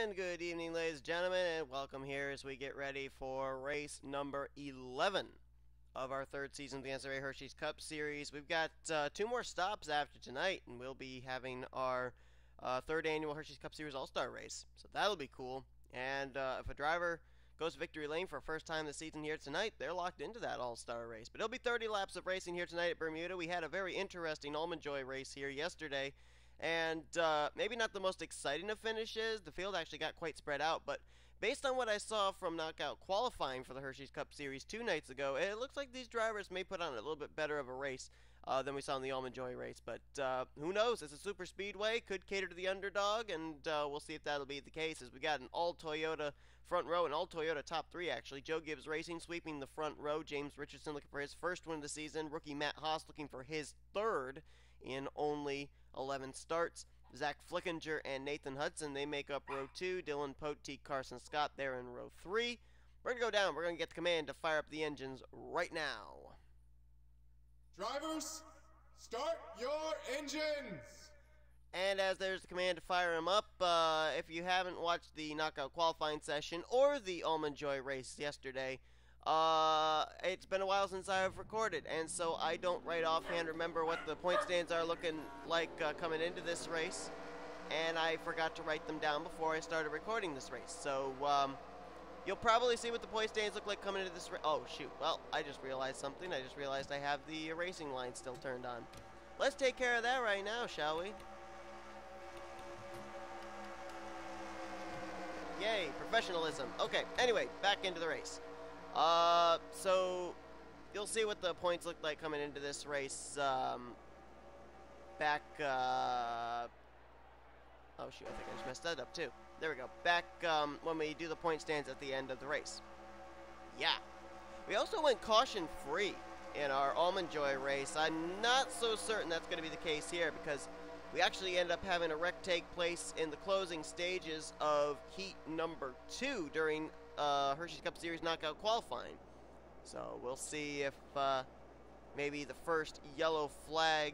And good evening, ladies and gentlemen, and welcome here as we get ready for race number 11 of our third season of the NNSCRA Hersheys Cup Series. We've got two more stops after tonight, and we'll be having our third annual Hersheys Cup Series All-Star race. So that'll be cool. And if a driver goes to victory lane for the first time this season here tonight, they're locked into that All-Star race. But it'll be 30 laps of racing here tonight at Bermuda. We had a very interesting Almond Joy race here yesterday. And maybe not the most exciting of finishes. The field actually got quite spread out, but based on what I saw from knockout qualifying for the Hersheys Cup Series 2 nights ago, it looks like these drivers may put on a little bit better of a race than we saw in the Almond Joy race. But who knows? It's a super speedway, could cater to the underdog, and we'll see if that'll be the case. As we got an all-Toyota front row, an all-Toyota top three, actually. Joe Gibbs Racing sweeping the front row. James Richardson looking for his first win of the season. Rookie Matt Haas looking for his third in only 11 starts. Zach Flickinger and Nathan Hudson, they make up row 2. Dylan Poteet, Carson Scott, they're in row 3. We're going to go down. We're going to get the command to fire up the engines right now. Drivers, start your engines! And as there's the command to fire them up, if you haven't watched the knockout qualifying session or the Almond Joy race yesterday, it's been a while since I've recorded, and so I don't right offhand remember what the point stands are looking like coming into this race, and I forgot to write them down before I started recording this race. So you'll probably see what the point stands look like coming into this race. Oh shoot, well, I just realized something. I just realized I have the racing line still turned on. Let's take care of that right now, shall we? Yay, professionalism. Okay, anyway, back into the race. So you'll see what the points look like coming into this race, oh shoot, I think I just messed that up too. There we go. Back, when we do the point stands at the end of the race. Yeah. We also went caution-free in our Almond Joy race. I'm not so certain that's going to be the case here because we actually ended up having a wreck take place in the closing stages of heat number 2 during Hersheys Cup Series knockout qualifying. So we'll see if maybe the first yellow flag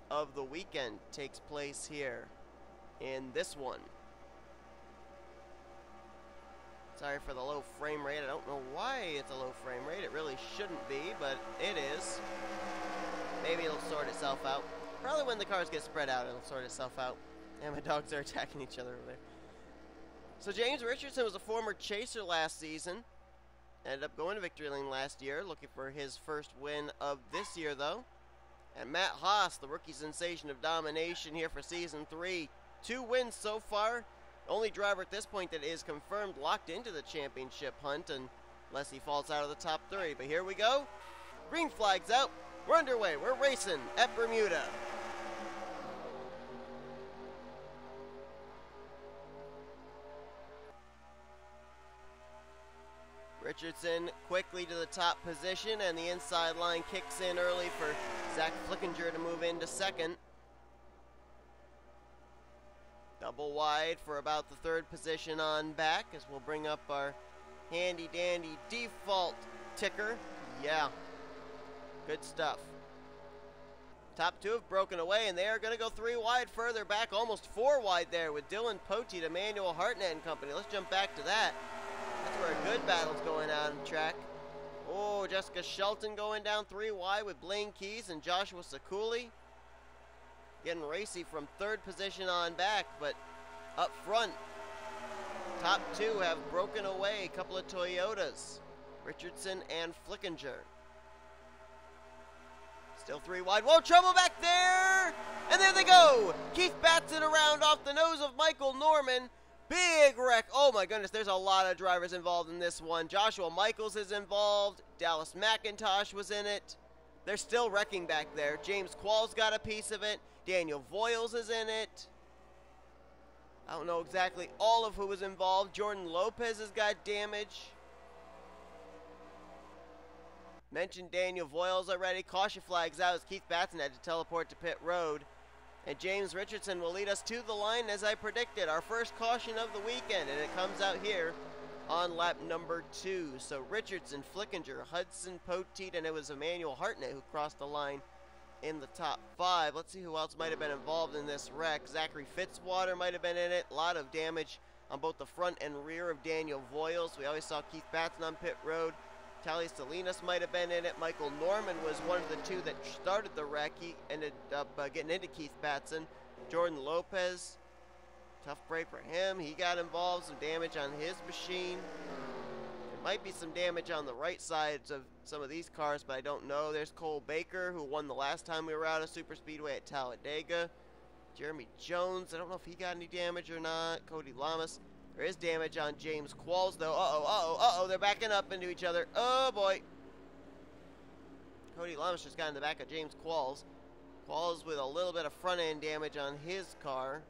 of the weekend takes place here in this one. Sorry for the low frame rate. I don't know why it's a low frame rate. It really shouldn't be, but it is. Maybe it'll sort itself out. Probably when the cars get spread out, it'll sort itself out. And my dogs are attacking each other over there. So James Richardson was a former chaser last season. Ended up going to victory lane last year, looking for his first win of this year, though. And Matt Haas, the rookie sensation of domination here for Season 3. 2 wins so far. Only driver at this point that is confirmed locked into the championship hunt, unless he falls out of the top 3. But here we go. Green flag's out. We're underway. We're racing at Bermuda. Richardson quickly to the top position, and the inside line kicks in early for Zach Flickinger to move into second. Double wide for about the third position on back as we'll bring up our handy-dandy default ticker. Yeah, good stuff. Top 2 have broken away, and they are going to go 3 wide further back, almost 4 wide there with Dylan Poteet, Emmanuel Hartnett and company. Let's jump back to that. That's where a good battle's going on the track. Oh, Jessica Shelton going down 3 wide with Blaine Keys and Joshua Sakuli. Getting racy from third position on back, but up front, top 2 have broken away. A couple of Toyotas, Richardson and Flickinger. Still 3 wide. Whoa, trouble back there! And there they go! Keith Batson around off the nose of Michael Norman. Big wreck. Oh my goodness, there's a lot of drivers involved in this one. Joshua Michaels is involved. Dallas McIntosh was in it. They're still wrecking back there. James Quall's got a piece of it. Daniel Voiles is in it. I don't know exactly all of who was involved. Jordan Lopez has got damage. Mentioned Daniel Voiles already. Caution flags out as Keith Batson had to teleport to pit road. And James Richardson will lead us to the line as I predicted. Our first caution of the weekend, and it comes out here on lap number 2. So Richardson, Flickinger, Hudson, Poteet, and it was Emmanuel Hartnett who crossed the line in the top 5. Let's see who else might have been involved in this wreck. Zachary Fitzwater might have been in it. A lot of damage on both the front and rear of Daniel Voiles. We always saw Keith Batson on pit road. Tally Salinas might have been in it. Michael Norman was one of the two that started the wreck. He ended up getting into Keith Batson. Jordan Lopez, tough break for him. He got involved, some damage on his machine. There might be some damage on the right sides of some of these cars, but I don't know. There's Cole Baker, who won the last time we were out of Super Speedway at Talladega. Jeremy Jones, I don't know if he got any damage or not. Cody Lamas. There is damage on James Qualls, though. Uh-oh, they're backing up into each other. Oh, boy. Cody Lamas just got in the back of James Qualls. Qualls with a little bit of front-end damage on his car.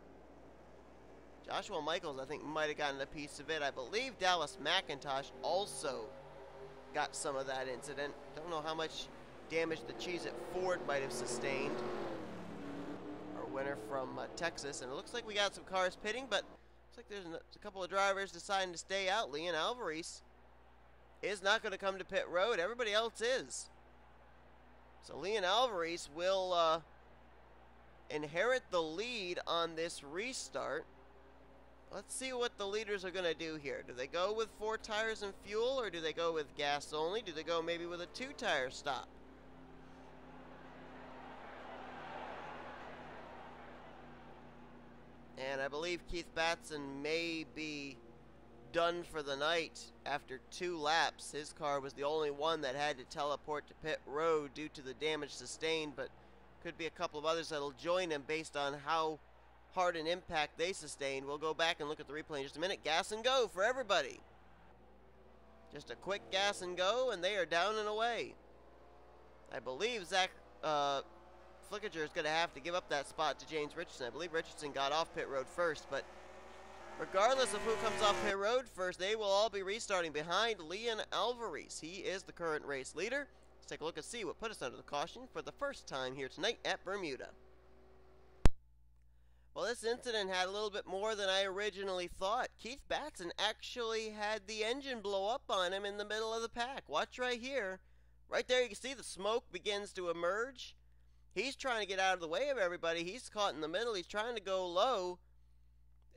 Joshua Michaels, I think, might have gotten a piece of it. I believe Dallas McIntosh also got some of that incident. Don't know how much damage the Cheez-It Ford might have sustained. Our winner from Texas. And it looks like we got some cars pitting, but looks like there's a couple of drivers deciding to stay out. Leon Alvarez is not going to come to pit road. Everybody else is. So Leon Alvarez will inherit the lead on this restart. Let's see what the leaders are going to do here. Do they go with 4 tires and fuel, or do they go with gas only? Do they go maybe with a 2-tire stop? And I believe Keith Batson may be done for the night after 2 laps. His car was the only one that had to teleport to pit road due to the damage sustained, but could be a couple of others that'll join him based on how hard an impact they sustained. We'll go back and look at the replay in just a minute. Gas and go for everybody. Just a quick gas and go, and they are down and away. I believe Zach Flickinger is going to have to give up that spot to James Richardson. I believe Richardson got off pit road first, but regardless of who comes off pit road first, they will all be restarting behind Leon Alvarez. He is the current race leader. Let's take a look and see what put us under the caution for the first time here tonight at Bermuda. Well, this incident had a little bit more than I originally thought. Keith Batson actually had the engine blow up on him in the middle of the pack. Watch right here. Right there you can see the smoke begins to emerge. He's trying to get out of the way of everybody. He's caught in the middle. He's trying to go low.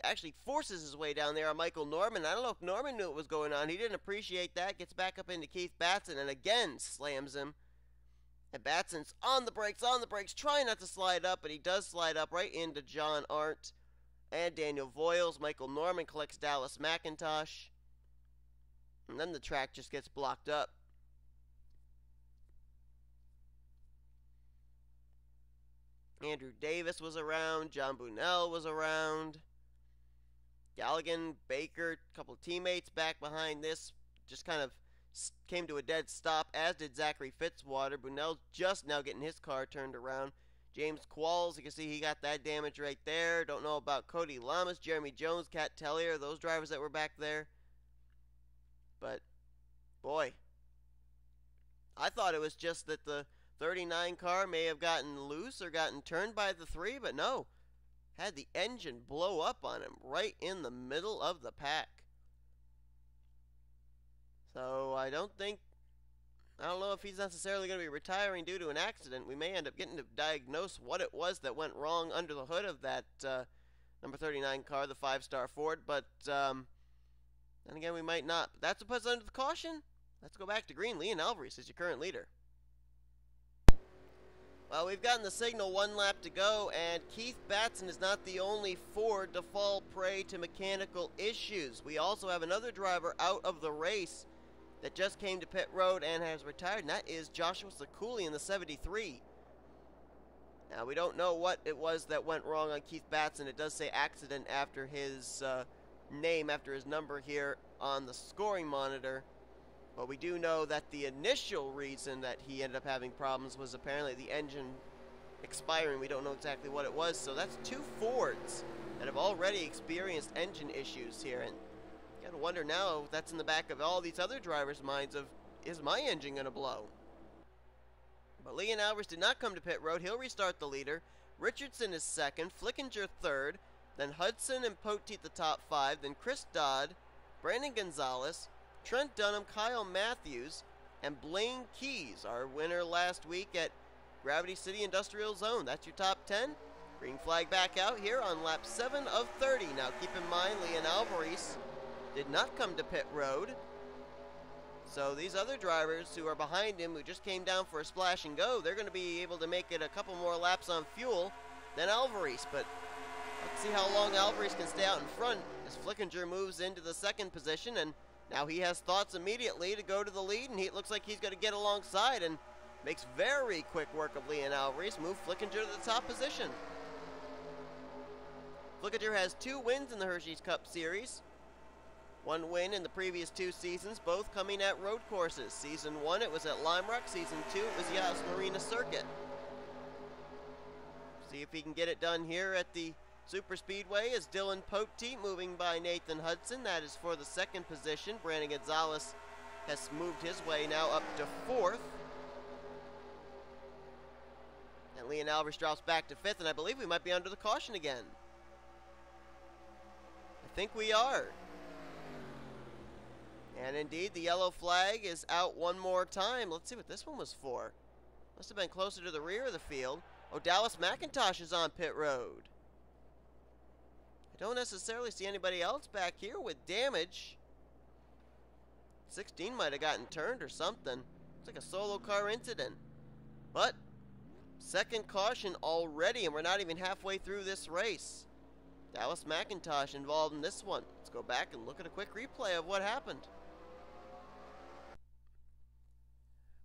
Actually forces his way down there on Michael Norman. I don't know if Norman knew what was going on. He didn't appreciate that. Gets back up into Keith Batson and again slams him. And Batson's on the brakes, trying not to slide up, but he does slide up right into John Arndt and Daniel Voiles. Michael Norman collects Dallas McIntosh. And then the track just gets blocked up. Andrew Davis was around. John Bunnell was around. Galligan, Baker, a couple of teammates back behind this. Just kind of came to a dead stop, as did Zachary Fitzwater. Bunnell just now getting his car turned around. James Qualls, you can see he got that damage right there. Don't know about Cody Lamas, Jeremy Jones, Cat Tellier, those drivers that were back there. But, boy, I thought it was just that the 39 car may have gotten loose or gotten turned by the 3, but no. Had the engine blow up on him right in the middle of the pack. So I don't know if he's necessarily going to be retiring due to an accident. We may end up getting to diagnose what it was that went wrong under the hood of that number 39 car, the 5-star Ford. But then again, we might not. But that's what puts under the caution. Let's go back to green. Leon Alvarez is your current leader. Well, we've gotten the signal, 1 lap to go, and Keith Batson is not the only Ford to fall prey to mechanical issues. We also have another driver out of the race that just came to pit road and has retired, and that is Joshua Sekuli in the 73. Now, we don't know what it was that went wrong on Keith Batson. It does say accident after his name, after his number here on the scoring monitor. But we do know that the initial reason that he ended up having problems was apparently the engine expiring. We don't know exactly what it was. So that's 2 Fords that have already experienced engine issues here. And you gotta wonder now if that's in the back of all these other drivers' minds of, is my engine gonna blow? But Leon Alvarez did not come to pit road. He'll restart the leader. Richardson is second, Flickinger third, then Hudson and Poteet the top 5, then Chris Dodd, Brandon Gonzalez, Trent Dunham, Kyle Matthews, and Blaine Keys, our winner last week at Gravity City Industrial Zone. That's your top 10. Green flag back out here on lap 7 of 30. Now keep in mind, Leon Alvarez did not come to pit road. So these other drivers who are behind him, who just came down for a splash and go, they're going to be able to make it a couple more laps on fuel than Alvarez. But let's see how long Alvarez can stay out in front as Flickinger moves into the second position. And now he has thoughts immediately to go to the lead, and it looks like he's going to get alongside and makes very quick work of Leon Alvarez, move Flickinger to the top position. Flickinger has 2 wins in the Hersheys Cup Series. 1 win in the previous 2 seasons, both coming at road courses. Season 1, it was at Lime Rock. Season 2, it was Yas Marina Circuit. See if he can get it done here at the Super Speedway as Dylan Poteet moving by Nathan Hudson. That is for the second position. Brandon Gonzalez has moved his way now up to 4th. And Leon Alvarez drops back to 5th, and I believe we might be under the caution again. I think we are. And indeed, the yellow flag is out one more time. Let's see what this one was for. Must have been closer to the rear of the field. Oh, Dallas McIntosh is on pit road. I don't necessarily see anybody else back here with damage. 16 might have gotten turned or something. It's like a solo car incident. But second caution already, and we're not even halfway through this race. Dallas McIntosh involved in this one. Let's go back and look at a quick replay of what happened.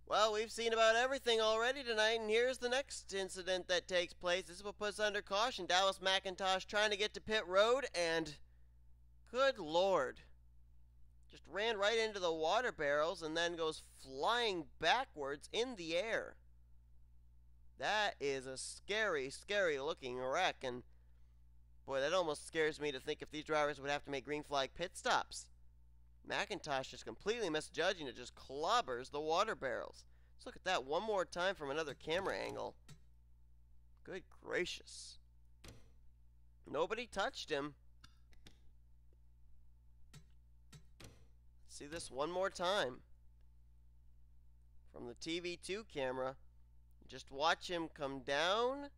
Well, we've seen about everything already tonight, and here's the next incident that takes place. This is what puts under caution. Dallas McIntosh trying to get to pit road, and good Lord. Just ran right into the water barrels and then goes flying backwards in the air. That is a scary, scary looking wreck, and boy, that almost scares me to think if these drivers would have to make green flag pit stops. McIntosh is completely misjudging it, just clobbers the water barrels. Let's look at that one more time from another camera angle. Good gracious. Nobody touched him. Let's see this one more time. From the TV2 camera. Just watch him come down.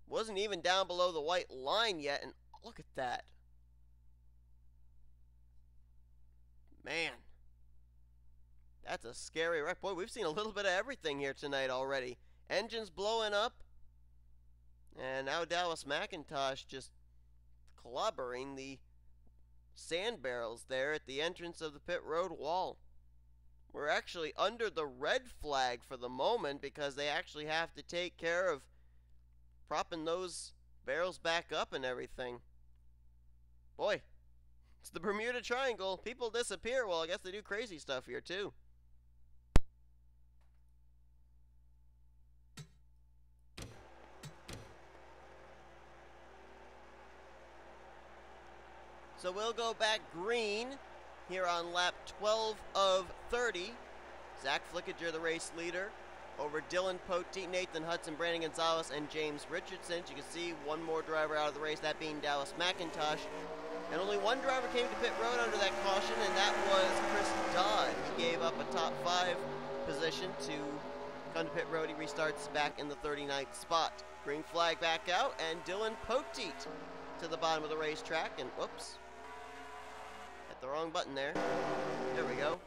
Wasn't even down below the white line yet, and look at that. Man, that's a scary wreck. Boy, we've seen a little bit of everything here tonight already. Engines blowing up, and now Dallas McIntosh just clobbering the sand barrels there at the entrance of the pit road wall. We're actually under the red flag for the moment because they actually have to take care of propping those barrels back up and everything. Boy, it's the Bermuda Triangle. People disappear. Well, I guess they do crazy stuff here too. So we'll go back green here on lap 12 of 30. Zach Flickinger, the race leader, over Dylan Poteet, Nathan Hudson, Brandon Gonzalez, and James Richardson. As you can see, one more driver out of the race, that being Dallas McIntosh. And only one driver came to pit road under that caution, and that was Chris Dodd. He gave up a top 5 position to come to pit road. He restarts back in the 39th spot. Green flag back out, and Dylan Poteet to the bottom of the racetrack. And whoops, hit the wrong button there. There we go.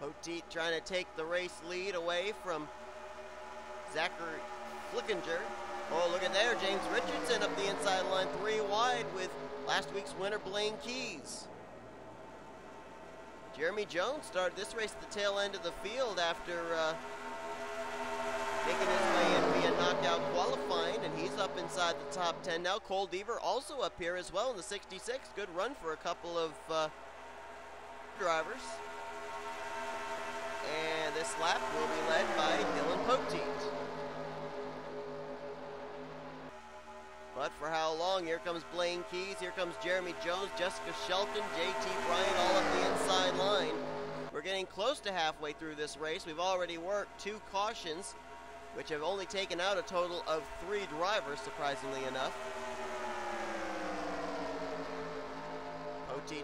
Poteet trying to take the race lead away from Zachary Flickinger. Oh, look at there, James Richardson up the inside line, 3 wide with last week's winner, Blaine Keys. Jeremy Jones started this race at the tail end of the field after making his way in via knockout qualifying, and he's up inside the top 10 now. Cole Deaver also up here as well in the 66. Good run for a couple of drivers. And this lap will be led by Dylan Poteet. But for how long? Here comes Blaine Keys, here comes Jeremy Jones, Jessica Shelton, JT Bryant all up the inside line. We're getting close to halfway through this race. We've already worked 2 cautions, which have only taken out a total of 3 drivers, surprisingly enough. Poteet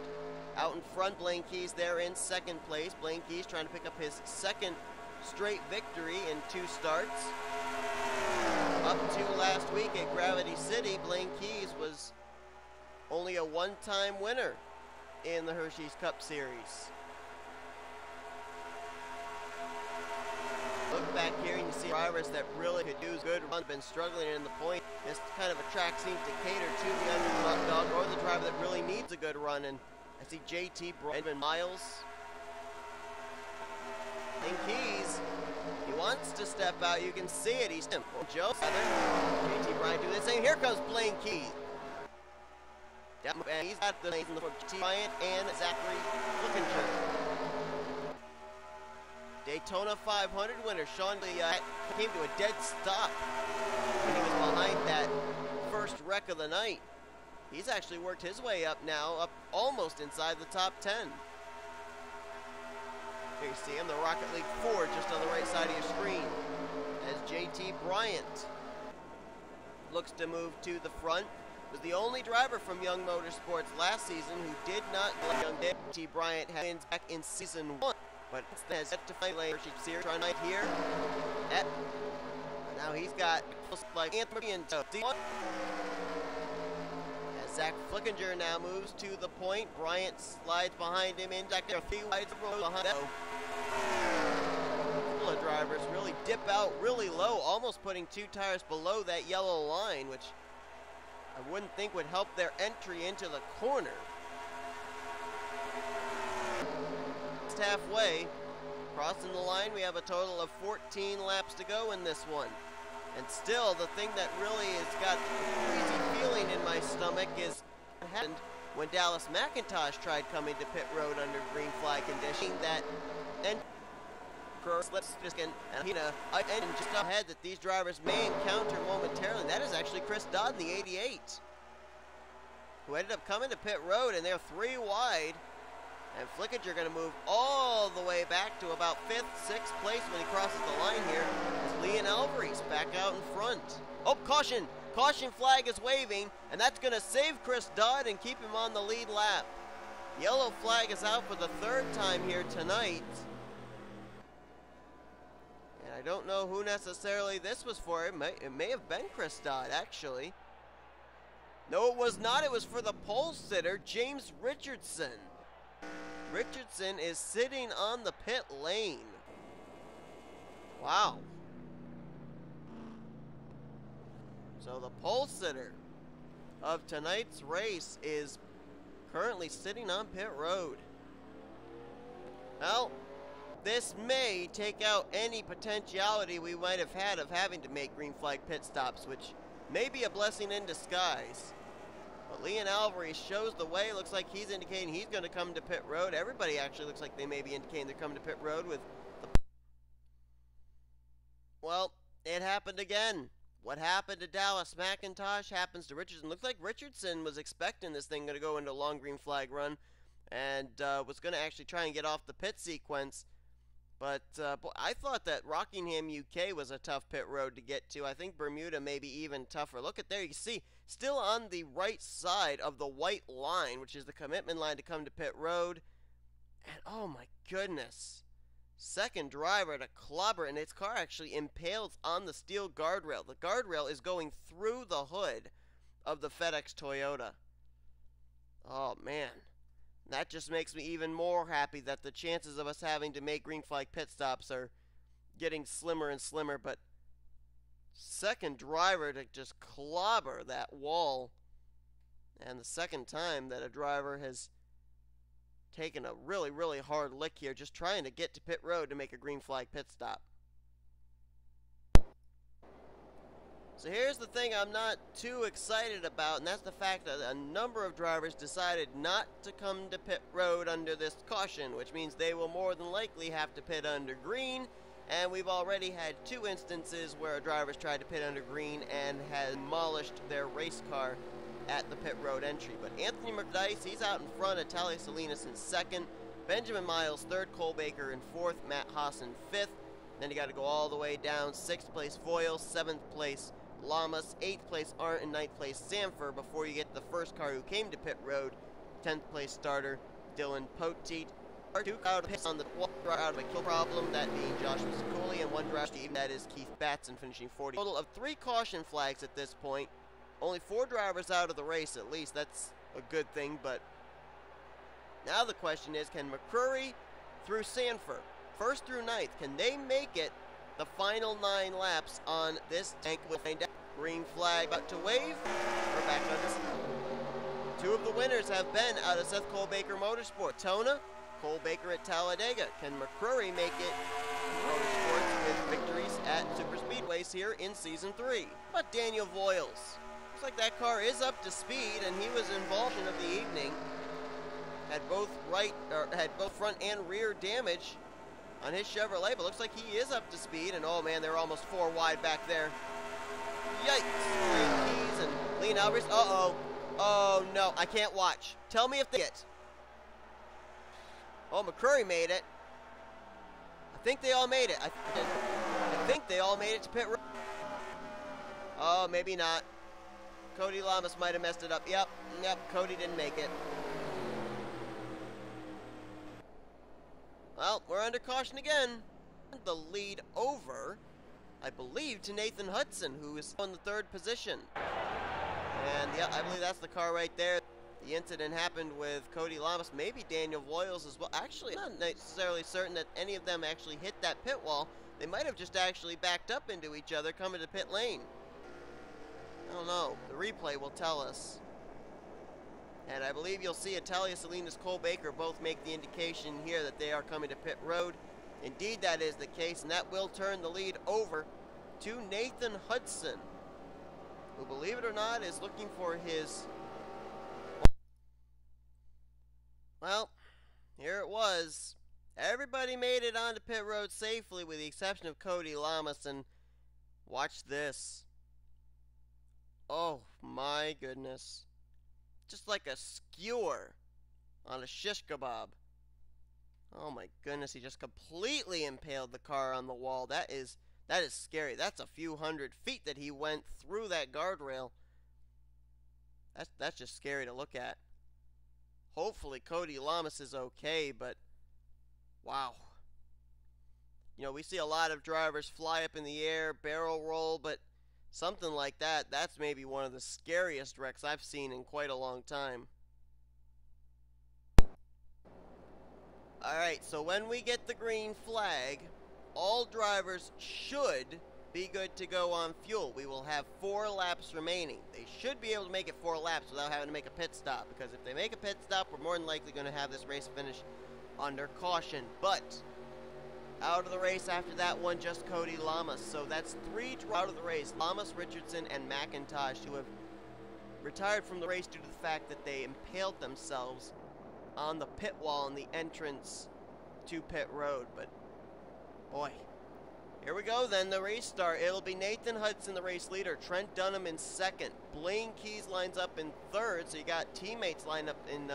out in front, Blaine Keys there in second place. Blaine Keys trying to pick up his second straight victory in 2 starts. Up to last week at Gravity City, Blaine Keys was only a one-time winner in the Hersheys Cup Series. Look back here and you see drivers that really could do good runs, been struggling in the point. This kind of a track seems to cater to the underdog or the driver that really needs a good run. And I see JT Bryant, Miles, and Keys. He wants to step out. You can see it. He's Joe. JT Bryant do the same. Here comes Blaine Keys. And he's got the JT Bryant and Zachary Flickinger. Daytona 500 winner Sean Lee came to a dead stop when he was behind that first wreck of the night. He's actually worked his way up now, up almost inside the top 10. Here you see him, the Rocket League 4 just on the right side of your screen, as JT Bryant looks to move to the front. Was the only driver from Young Motorsports last season who did not let Young JT Bryant have wins back in season 1. But has yet to find Hersheys Series tonight here. Now he's got like Anthony and as Zach Flickinger now moves to the point. Bryant slides behind him in Zach. There are 3 wides of road behind that. A couple of drivers really dip out really low, almost putting 2 tires below that yellow line, which I wouldn't think would help their entry into the corner. Halfway, crossing the line, we have a total of 14 laps to go in this one. And still, the thing that really has got a crazy feeling in my stomach is what happened when Dallas McIntosh tried coming to pit road under green flag conditioning. That and slips and just ahead that these drivers may encounter momentarily. That is actually Chris Dodd in the 88, who ended up coming to pit road, and they're 3 wide. And Flickinger going to move all the way back to about 5th, 6th place when he crosses the line here. It's Leon Alvarez back out in front. Oh, caution! Caution flag is waving, and that's going to save Chris Dodd and keep him on the lead lap. Yellow flag is out for the 3rd time here tonight. And I don't know who necessarily this was for. It may have been Chris Dodd, actually. No, it was not. It was for the pole sitter, James Richardson. Richardson is sitting on the pit lane. Wow. So the pole sitter of tonight's race is currently sitting on pit road. Well, this may take out any potentiality we might have had of having to make green flag pit stops, which may be a blessing in disguise. But Leon Alvarez shows the way. Looks like he's indicating he's going to come to pit road. Everybody actually looks like they may be indicating they're coming to pit road with the... Well, it happened again. What happened to Dallas McIntosh happens to Richardson. Looks like Richardson was expecting this thing going to go into a long green flag run and was going to actually try and get off the pit sequence. But I thought that Rockingham, UK was a tough pit road to get to. I think Bermuda may be even tougher. Look at there. You can see still on the right side of the white line, which is the commitment line to come to pit road. And oh my goodness. Second driver to clobber, and its car actually impales on the steel guardrail. The guardrail is going through the hood of the FedEx Toyota. Oh man. That just makes me even more happy that the chances of us having to make green flag pit stops are getting slimmer and slimmer, but second driver to just clobber that wall, and the second time that a driver has taken a really, really hard lick here just trying to get to pit road to make a green flag pit stop. So here's the thing I'm not too excited about, and that's the fact that a number of drivers decided not to come to pit road under this caution, which means they will more than likely have to pit under green, and we've already had 2 instances where drivers tried to pit under green and had demolished their race car at the pit road entry. But Anthony McDice, he's out in front of Tally Salinas in 2nd, Benjamin Miles 3rd, Cole Baker in 4th, Matt Haas in 5th, then you got to go all the way down, 6th place Foyle, 7th place Lamas, 8th place Arndt, and 9th place Sanford before you get the first car who came to pit road, 10th place starter Dylan Poteet. Two out of pits on the one driver out of a kill problem, that being Joshua Sikuli, and one driver that is Keith Batson finishing 40. Total of 3 caution flags at this point. Only 4 drivers out of the race at least. That's a good thing, but now the question is, can McCrory through Sanford, 1st through 9th, can they make it the final 9 laps on this tank with green flag about to wave? We're back on this. 2 of the winners have been out of Seth Cole-Baker Motorsport. Tona, Cole-Baker at Talladega. Can McCrory make it Motorsports with victories at super speedways here in Season 3? But Daniel Voiles. Looks like that car is up to speed, and he was involved in of the evening. Had both front and rear damage on his Chevrolet, but looks like he is up to speed. And oh man, they're almost 4 wide back there. Yikes! Green Keys and Lean Alvarez. Uh-oh. Oh no, I can't watch. Tell me if they get. Oh, McCrory made it. I think they all made it. I think they all made it to pit road. Oh, maybe not. Cody Lamas might have messed it up. Yep, Cody didn't make it. Well, we're under caution again. The lead over, I believe, to Nathan Hudson, who is in the 3rd position. And yeah, I believe that's the car right there. The incident happened with Cody Lamas, maybe Daniel Voiles as well. Actually, I'm not necessarily certain that any of them actually hit that pit wall. They might have just actually backed up into each other coming to pit lane. I don't know. The replay will tell us. And I believe you'll see Italia Salinas, Cole-Baker both make the indication here that they are coming to pit road. Indeed, that is the case, and that will turn the lead over to Nathan Hudson, who, believe it or not, is looking for his... Well, here it was. Everybody made it onto pit road safely with the exception of Cody Lamas, and watch this. Oh my goodness. Just like a skewer on a shish kebab. Oh my goodness, he just completely impaled the car on the wall. That is scary. That's a few 100 feet that he went through that guardrail. That's just scary to look at. Hopefully Cody Lamas is okay, but wow. You know, we see a lot of drivers fly up in the air, barrel roll, but something like that, that's maybe one of the scariest wrecks I've seen in quite a long time. Alright, so when we get the green flag, all drivers should be good to go on fuel. We will have 4 laps remaining. They should be able to make it 4 laps without having to make a pit stop, because if they make a pit stop, we're more than likely going to have this race finish under caution. But out of the race after that one, just Cody Lamas. So that's 3 out of the race. Lamas, Richardson, and McIntosh, who have retired from the race due to the fact that they impaled themselves on the pit wall in the entrance to pit road. But boy, here we go then, the race start. It'll be Nathan Hudson, the race leader. Trent Dunham in 2nd. Blaine Keys lines up in 3rd. So you got teammates lined up in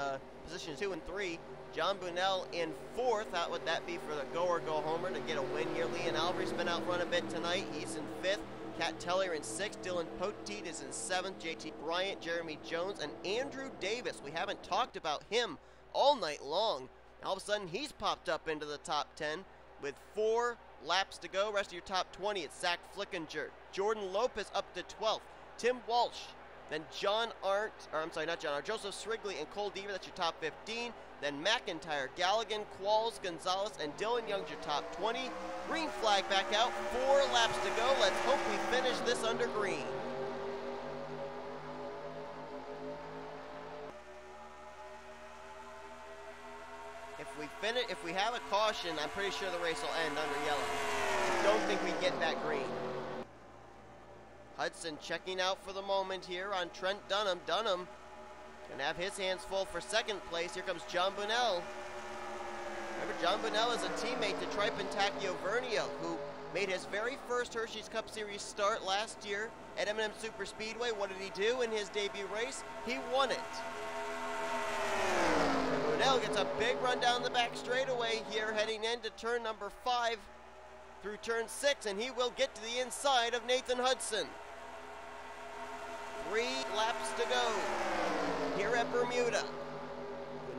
positions 2 and 3. John Bunnell in 4th. How would that be for the go or go homer to get a win here? Leon Alvarez been out front a bit tonight. He's in 5th. Cat Teller in 6th. Dylan Poteet is in 7th. JT Bryant, Jeremy Jones, and Andrew Davis. We haven't talked about him all night long. All of a sudden, he's popped up into the top 10 with 4 laps to go. Rest of your top 20, it's Zach Flickinger. Jordan Lopez up to 12th. Tim Walsh. Then John Arndt, or I'm sorry, not John Arndt, Joseph Srigley and Cole Deaver, that's your top 15. Then McIntyre, Galligan, Qualls, Gonzalez, and Dylan Young's your top 20. Green flag back out, 4 laps to go. Let's hope we finish this under green. If we have a caution, I'm pretty sure the race will end under yellow. I don't think we get that green. Hudson checking out for the moment here on Trent Dunham. Dunham gonna have his hands full for 2nd place. Here comes John Bunnell. Remember, John Bunnell is a teammate to Tripentacchio Vernio, who made his very first Hersheys Cup Series start last year at M&M Super Speedway. What did he do in his debut race? He won it. Bunnell gets a big run down the back straightaway here, heading into turn number 5 through turn 6, and he will get to the inside of Nathan Hudson. 3 laps to go here at Bermuda.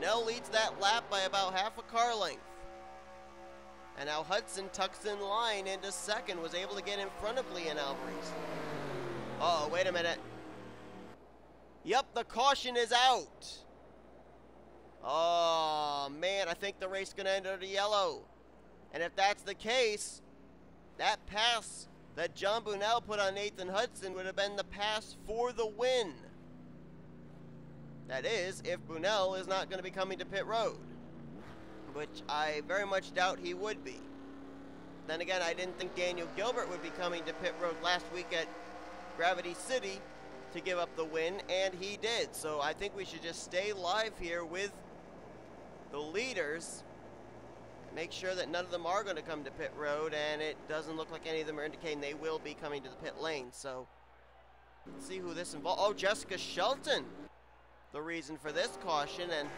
Bunnell leads that lap by about half a car length. And now Hudson tucks in line into second, was able to get in front of Leon Alvarez. Oh, wait a minute. Yep, the caution is out. Oh, man, I think the race is going to end under yellow. And if that's the case, that pass that John Bunnell put on Nathan Hudson would have been the pass for the win. That is, if Bunnell is not going to be coming to pit road, which I very much doubt he would be. Then again, I didn't think Daniel Gilbert would be coming to pit road last week at Gravity City to give up the win, and he did. So I think we should just stay live here with the leaders, make sure that none of them are going to come to pit road, and it doesn't look like any of them are indicating they will be coming to the pit lane. So let's see who this involves. Oh, Jessica Shelton, the reason for this caution, and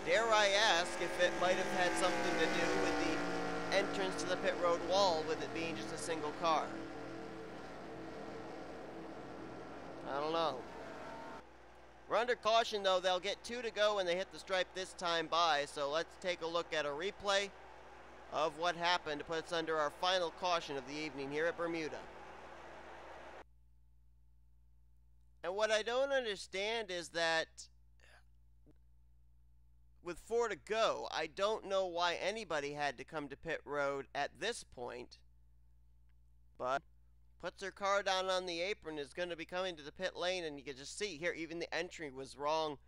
dare I ask if it might have had something to do with the entrance to the pit road wall, with it being just a single car. I don't know. We're under caution, though. They'll get 2 to go when they hit the stripe this time by, so let's take a look at a replay of what happened to put us under our final caution of the evening here at Bermuda. And what I don't understand is that with 4 to go, I don't know why anybody had to come to pit road at this point, but puts her car down on the apron, is going to be coming to the pit lane, and you can just see here, even the entry was wrong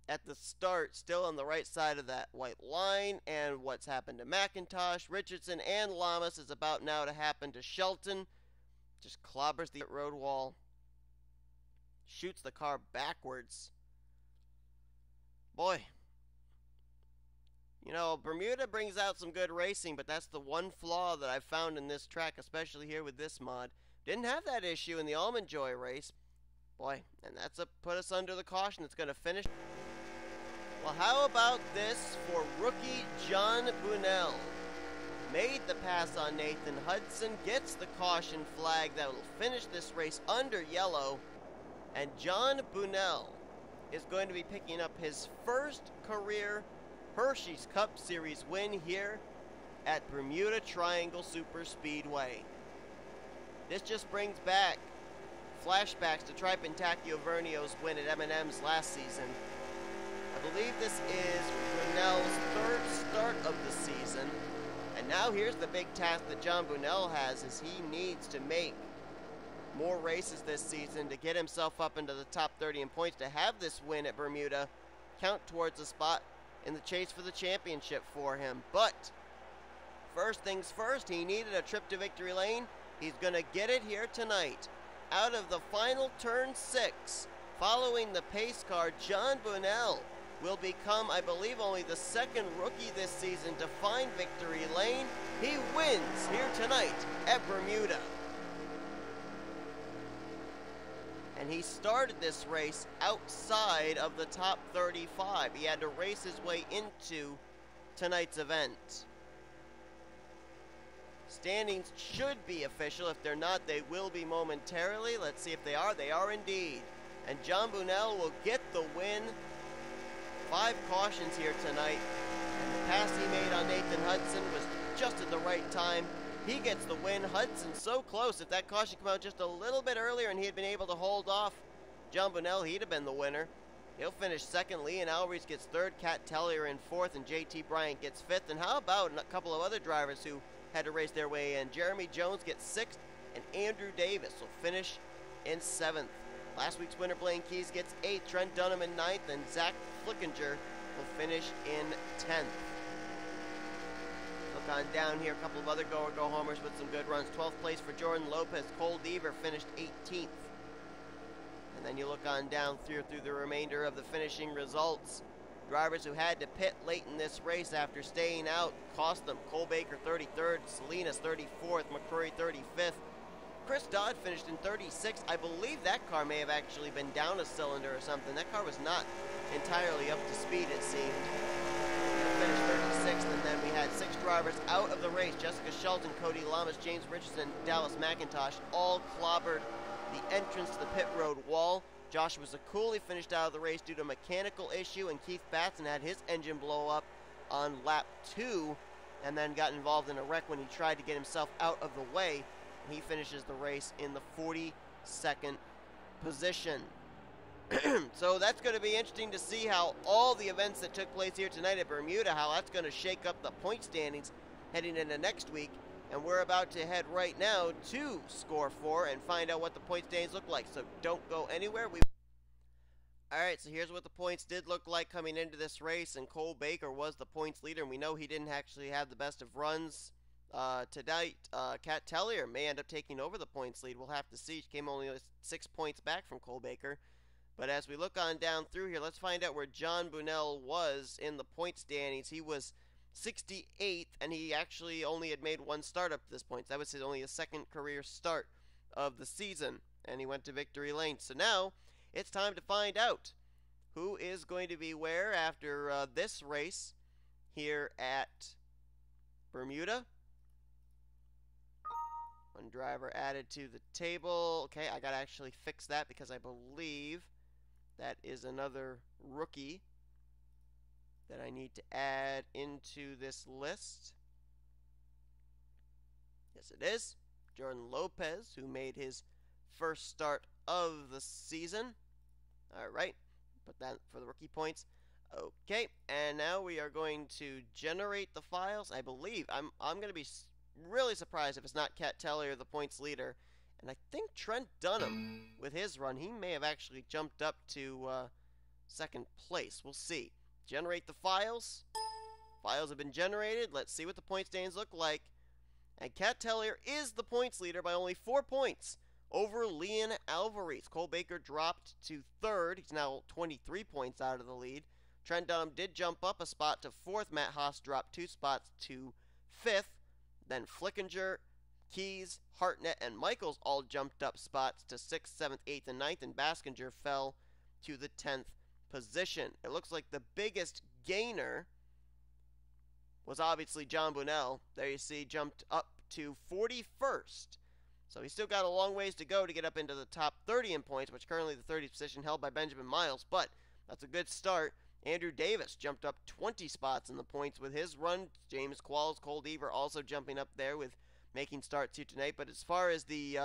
at the start, still on the right side of that white line. And what's happened to McIntosh, Richardson, and Lamas is about now to happen to Shelton. Just clobbers the road wall, shoots the car backwards. Boy, you know, Bermuda brings out some good racing, but that's the one flaw that I've found in this track, especially here with this mod. Didn't have that issue in the Almond Joy race. Boy, and that's put us under the caution. It's going to finish. Well, how about this for rookie John Bunnell? Made the pass on Nathan Hudson, gets the caution flag that will finish this race under yellow, and John Bunnell is going to be picking up his first career Hersheys Cup Series win here at Bermuda Triangle Super Speedway. This just brings back flashbacks to Tripe and Tacchio Vernio's win at M&M's last season. I believe this is Bunnell's 3rd start of the season. And now here's the big task that John Bunnell has, is he needs to make more races this season to get himself up into the top 30 in points to have this win at Bermuda count towards a spot in the chase for the championship for him. But first things first, he needed a trip to victory lane. He's going to get it here tonight. Out of the final turn 6, following the pace car, John Bunnell will become, I believe, only the 2nd rookie this season to find victory lane. He wins here tonight at Bermuda. And he started this race outside of the top 35. He had to race his way into tonight's event. Standings should be official. If they're not, they will be momentarily. Let's see if they are. They are indeed. And John Bunnell will get the win. 5 cautions here tonight. And the pass he made on Nathan Hudson was just at the right time. He gets the win. Hudson so close. If that caution came out just a little bit earlier and he had been able to hold off John Bunnell, he'd have been the winner. He'll finish 2nd. Leon Alvarez gets 3rd. Cat Tellier in 4th. And JT Bryant gets 5th. And how about a couple of other drivers who had to race their way in? Jeremy Jones gets 6th. And Andrew Davis will finish in 7th. Last week's winner, Blaine Keys, gets 8th. Trent Dunham in 9th. And Zach Flickinger will finish in 10th. Look on down here, a couple of other go-homers with some good runs. 12th place for Jordan Lopez. Cole Deaver finished 18th. And then you look on down through the remainder of the finishing results. Drivers who had to pit late in this race after staying out cost them. Cole Baker 33rd, Salinas 34th, McCrory 35th. Chris Dodd finished in 36th. I believe that car may have actually been down a cylinder or something. That car was not entirely up to speed, it seemed. Finished 36th, and then we had 6 drivers out of the race. Jessica Shelton, Cody Lamas, James Richardson, Dallas McIntosh all clobbered the entrance to the pit road wall. Joshua Cooley finished out of the race due to a mechanical issue, and Keith Batson had his engine blow up on lap 2 and then got involved in a wreck when he tried to get himself out of the way. He finishes the race in the 42nd position. So that's going to be interesting to see how all the events that took place here tonight at Bermuda, how that's going to shake up the point standings heading into next week. And we're about to head right now to Score 4 and find out what the point standings look like. So don't go anywhere. Alright, so here's what the points did look like coming into this race. And Cole Baker was the points leader. And we know he didn't actually have the best of runs tonight. Kat Tellier may end up taking over the points lead. We'll have to see. She came only 6 points back from Cole Baker. But as we look on down through here, let's find out where John Bunnell was in the point standings. He was 68th, and he actually only had made one start up to this point. That was only his second career start of the season, and he went to victory lane. So now it's time to find out who is going to be where after this race here at Bermuda. One driver added to the table. Okay, I got to actually fix that because I believe that is another rookie that I need to add into this list. Yes, it is. Jordan Lopez, who made his first start of the season. All right, put that for the rookie points. Okay, and now we are going to generate the files. I believe I'm going to be really surprised if it's not Kat Tellier, the points leader. And I think Trent Dunham, with his run, he may have actually jumped up to second place. We'll see. Generate the files. Files have been generated. Let's see what the point standings look like. And Kat Tellier is the points leader by only 4 points over Leon Alvarez. Cole Baker dropped to third. He's now 23 points out of the lead. Trent Dunham did jump up a spot to fourth. Matt Haas dropped 2 spots to fifth. Then Flickinger, Keys, Hartnett, and Michaels all jumped up spots to 6th, 7th, 8th, and 9th, and Baskinger fell to the 10th position. It looks like the biggest gainer was obviously John Bunnell. There you see, jumped up to 41st. So he's still got a long ways to go to get up into the top 30 in points, which currently the 30th position held by Benjamin Miles, but that's a good start. Andrew Davis jumped up 20 spots in the points with his run. James Qualls, Cole Deaver also jumping up there with making starts here tonight. But as far as the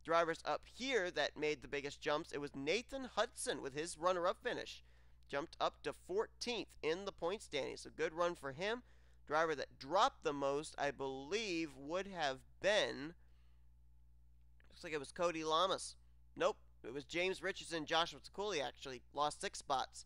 drivers up here that made the biggest jumps, it was Nathan Hudson with his runner-up finish. Jumped up to 14th in the point standings. So good run for him. Driver that dropped the most, I believe, would have been, looks like it was Cody Lamas. Nope, it was James Richardson. Joshua Cooley actually lost 6 spots.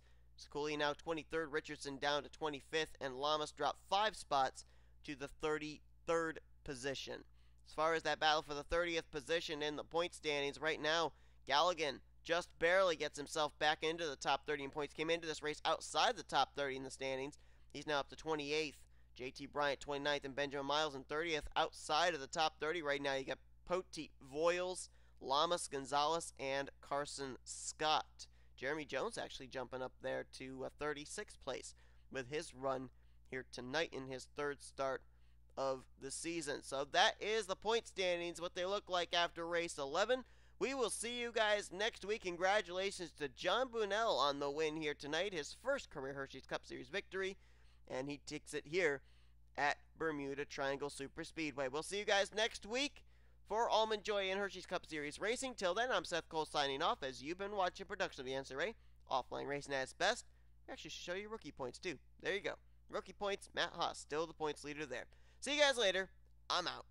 Cooley now 23rd, Richardson down to 25th, and Lamas dropped 5 spots to the 33rd position. As far as that battle for the 30th position in the point standings, right now, Galligan just barely gets himself back into the top 30 in points. Came into this race outside the top 30 in the standings. He's now up to 28th. JT Bryant 29th, and Benjamin Miles in 30th. Outside of the top 30 right now, you got Poteet, Voiles, Lamas, Gonzalez, and Carson Scott. Jeremy Jones actually jumping up there to 36th place with his run here tonight in his 3rd start of the season. So that is the point standings, what they look like after race 11. We will see you guys next week. Congratulations to John Bunnell on the win here tonight, his first career Hersheys Cup Series victory, and he takes it here at Bermuda Triangle Super Speedway. We'll see you guys next week for Almond Joy and Hersheys Cup Series Racing. Till then, I'm Seth Cole signing off as you've been watching a production of the NNSCRA, offline racing at its best. We actually should show you rookie points too. There you go. Rookie points, Matt Haas, still the points leader there. See you guys later. I'm out.